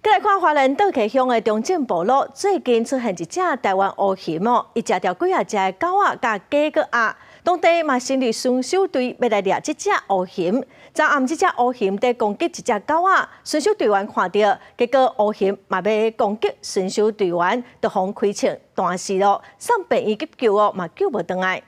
再来看花莲倒溪乡的中正部落，最近出现一只台湾乌熊哦，伊食掉几啊只的狗仔甲鸡个鸭，当地嘛成立巡守队要来抓这只乌熊。昨暗这只乌熊在攻击一只狗仔，巡守队员看到，结果乌熊嘛要攻击巡守队员，就互开枪断死咯。送病院急救哦，嘛救无回来。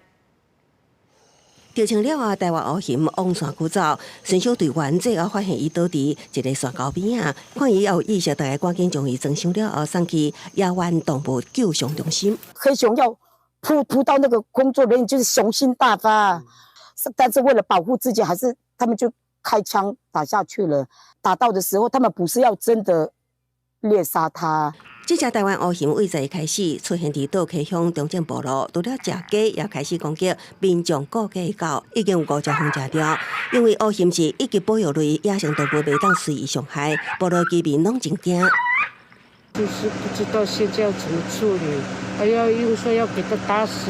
救枪了后，台湾乌熊往山区走，巡守队员最后发现伊倒伫一个山沟边啊，看伊有意识，大家赶紧将伊装箱了后送去野湾动物救伤中心。黑熊要扑到那个工作人员，就是雄心大发，但是为了保护自己，还是他们就开枪打下去了。打到的时候，他们不是要真的猎杀他。这只台湾乌熊为在开始出现伫倒溪乡中正部落，除了食鸡，也开始攻击民众顾家的狗，已经有5只互食掉。因为乌熊是一级保育类野生动物，袂当随意伤害，部落居民拢真惊。就是不知道现在要怎么处理，还要又说要给它打死，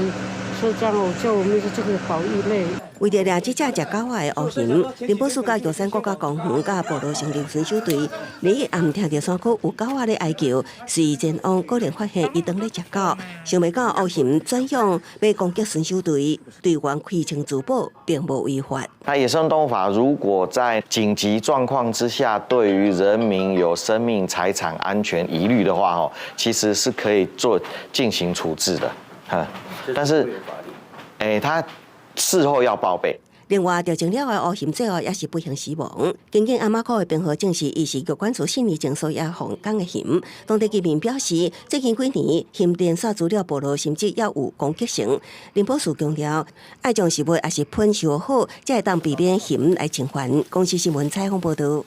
说这样叫我们这个保育类。为了抓这只食狗仔的乌熊，林保署甲玉山国家公园甲部落成立巡守队。日暗听到山区有狗仔咧哀叫，随意前往，果然发现伊当咧食狗。想袂到乌熊转向要攻击巡守队，队员开枪自保，并无违法。那野生动物法如果在紧急状况之下，对于人民有生命财产安全疑虑的话，其实是可以进行处置的。但是，他事后要报备。另外，调情了的乌熊最后也是不幸死亡。经过阿妈科的评估证实，伊是玉管处心理症所也防港的熊。当地居民表示，最近几年熊连续资料暴露，甚至也有攻击性。林保署强调，爱将食物也是喷烧好，才会当避免熊来侵犯。公司新闻采访报道。